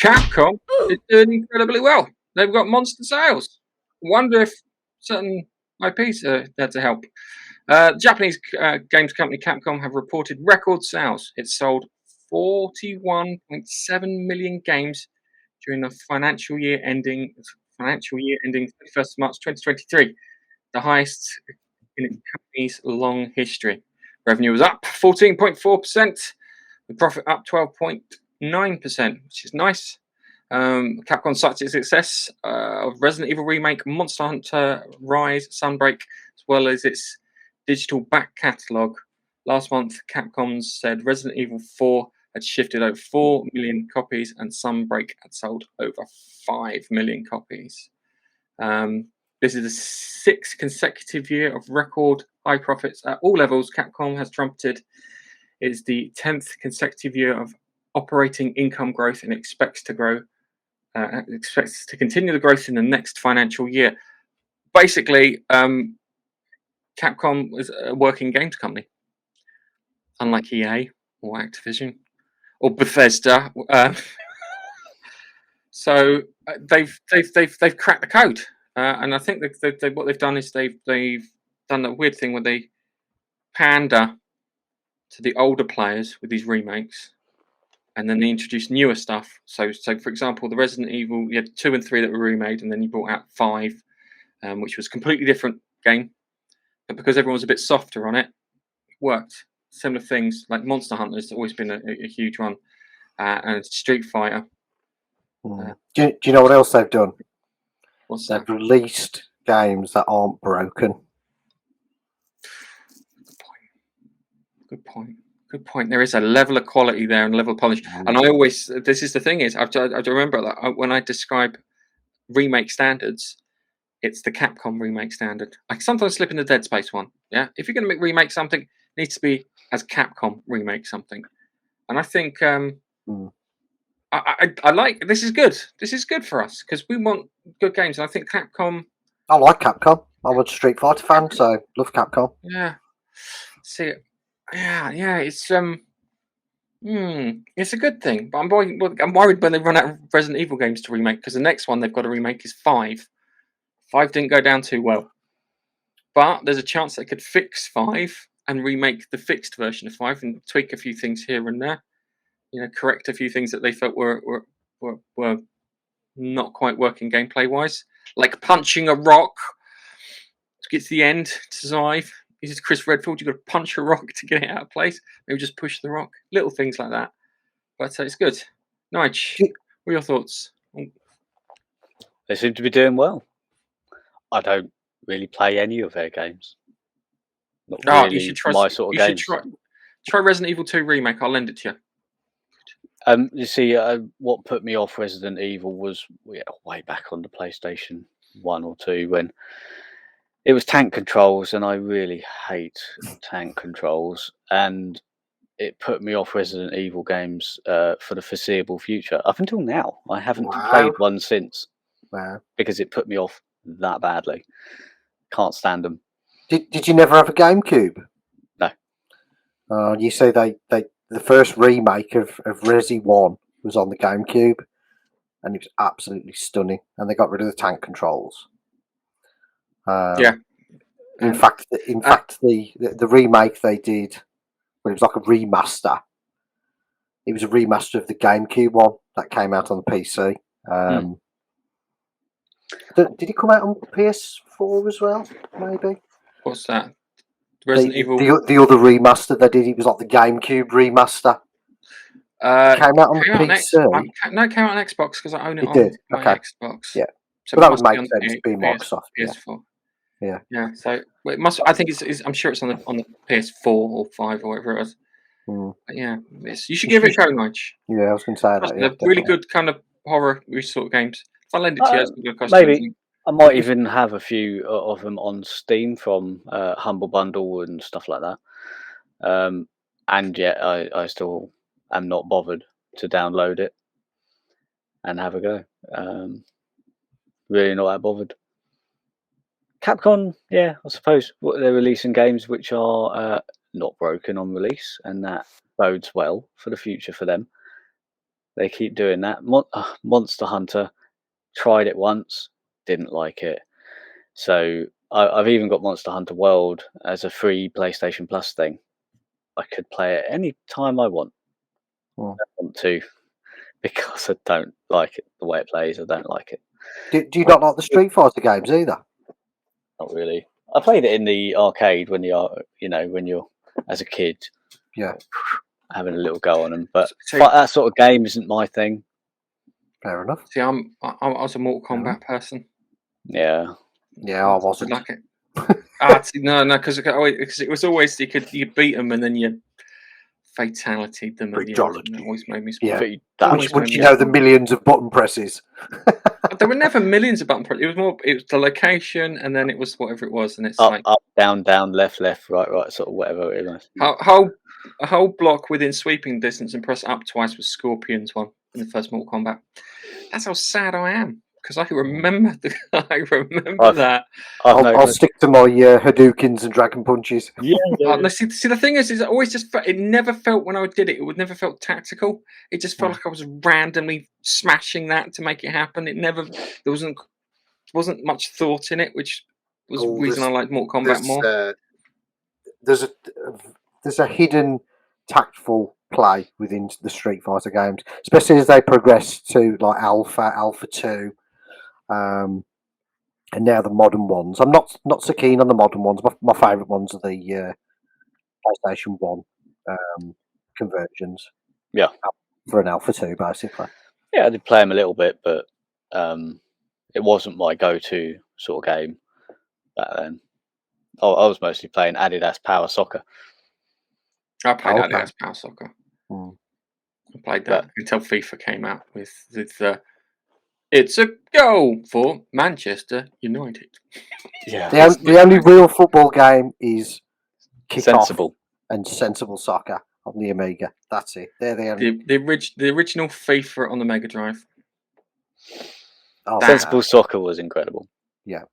Capcom is doing incredibly well. They've got monster sales. Wonder if certain IPs are there to help. Japanese games company Capcom have reported record sales. It sold 41.7 million games during the financial year ending 31st March 2023, the highest in its company's long history. Revenue was up 14.4%, the profit up 12.9%, which is nice. Capcom cites its success of Resident Evil Remake, Monster Hunter Rise, Sunbreak, as well as its digital back catalogue. Last month, Capcom said Resident Evil 4 had shifted over 4 million copies and Sunbreak had sold over 5 million copies. This is the sixth consecutive year of record high profits at all levels. Capcom has trumpeted it is the 10th consecutive year of operating income growth and expects to continue the growth in the next financial year. Basically, Capcom is a working games company, unlike EA or Activision or Bethesda. So they've cracked the code, and I think what they've done is they've done that weird thing where they pander to the older players with these remakes, and then they introduce newer stuff. So for example, the Resident Evil, you had 2 and 3 that were remade, and then you brought out 5, which was a completely different game. But because everyone was a bit softer on it, it worked. Similar things like Monster Hunter has always been a huge one, and Street Fighter. Do you know what else they've done? What's They've that? released games that aren't broken. Good point. There is a level of quality there and a level of polish. And I always, this is the thing is, I remember that when I describe remake standards, it's the Capcom remake standard. I sometimes slip in the Dead Space one. Yeah, if you're going to remake something, it needs to be as Capcom remake something. And I think I like this is good. This is good for us because we want good games. And I think Capcom. I like Capcom. I'm a Street Fighter fan, so love Capcom. Yeah. See. Yeah, it's it's a good thing, but I'm worried when they run out of Resident Evil games to remake because the next one they've got to remake is 5. 5 didn't go down too well, but there's a chance they could fix 5 and remake the fixed version of 5 and tweak a few things here and there, correct a few things that they felt were not quite working gameplay wise, like punching a rock to get to the end to survive. This is Chris Redfield. You've got to punch a rock to get it out of place. Maybe just push the rock. Little things like that. But it's good. Nige, what are your thoughts? They seem to be doing well. I don't really play any of their games. Not really you should try my sort of games. Try Resident Evil 2 Remake. I'll lend it to you. You see, what put me off Resident Evil was way back on the PlayStation 1 or 2 when it was tank controls, and I really hate tank controls, and it put me off Resident Evil games for the foreseeable future. Up until now, I haven't played one since. Wow. Because it put me off that badly. Can't stand them. Did you never have a GameCube? No. You say the first remake of Resi 1 was on the GameCube, and it was absolutely stunning, and they got rid of the tank controls. In fact, the remake they did, well, it was like a remaster. It was a remaster of the GameCube one that came out on the PC. Did it come out on PS4 as well? Maybe. What's that? Resident Evil. The other remaster they did, it was like the GameCube remaster. Came out on the PC. No, it came out on Xbox because I own it on my Xbox. Yeah. So that would make sense being Microsoft. PS4. Yeah. So it must. I think it's. I'm sure it's on the PS4 or 5 or whatever it was. But yeah, you should give it a go, Nige. Yeah, I was going to say that. They're really good kind of horror sort of games. If I lend it to you, it's going to cost maybe I might even have a few of them on Steam from Humble Bundle and stuff like that. And yet I still am not bothered to download it and have a go. Really not that bothered. Capcom, yeah, I suppose they're releasing games which are not broken on release, and that bodes well for the future for them. They keep doing that. Monster Hunter, tried it once, didn't like it. So I've even got Monster Hunter World as a free PlayStation Plus thing. I could play it any time I want. Hmm. I want to, because I don't like it the way it plays. I don't like it. Do you not like the Street Fighter games either? Not really. I played it in the arcade when when you're as a kid, Yeah, having a little go on them. But So- that sort of game isn't my thing. fair enough. See, I was a Mortal Kombat person. Yeah. Yeah, I I wasn't. like it. No, because it was always you beat them and then you fatality them at the end. Fatality. That always made me. Yeah. Always Once made you me know the millions of button presses. There were never millions of button presses. It was the location and then it was whatever it was, and it's Up, like up, down, down, left, left, right, right, sort of whatever it was. a whole block within sweeping distance and press up twice was Scorpion's one in the first Mortal Kombat. That's how sad I am because I remember that. I'll stick to my Hadoukens and Dragon Punches. Yeah. See, the thing is it always just it never felt when I did it. It would never felt tactical. It just felt like I was randomly smashing that to make it happen. There wasn't much thought in it, which was the reason I liked Mortal Kombat more. There's a hidden tactful play within the Street Fighter games, especially as they progress to like Alpha 2, and now the modern ones. I'm not so keen on the modern ones. My favourite ones are the PlayStation 1 conversions. Yeah. For an Alpha 2, basically. Yeah, I did play them a little bit, but it wasn't my go-to sort of game back then. I was mostly playing Adidas Power Soccer. I played Adidas Power Soccer. Mm. I played that until FIFA came out with the it's a goal for Manchester United. Yeah. The only real football game is Sensible and Sensible Soccer on the Amiga. That's it. They're the only. The original FIFA on the Mega Drive. Sensible Soccer was incredible. Yeah.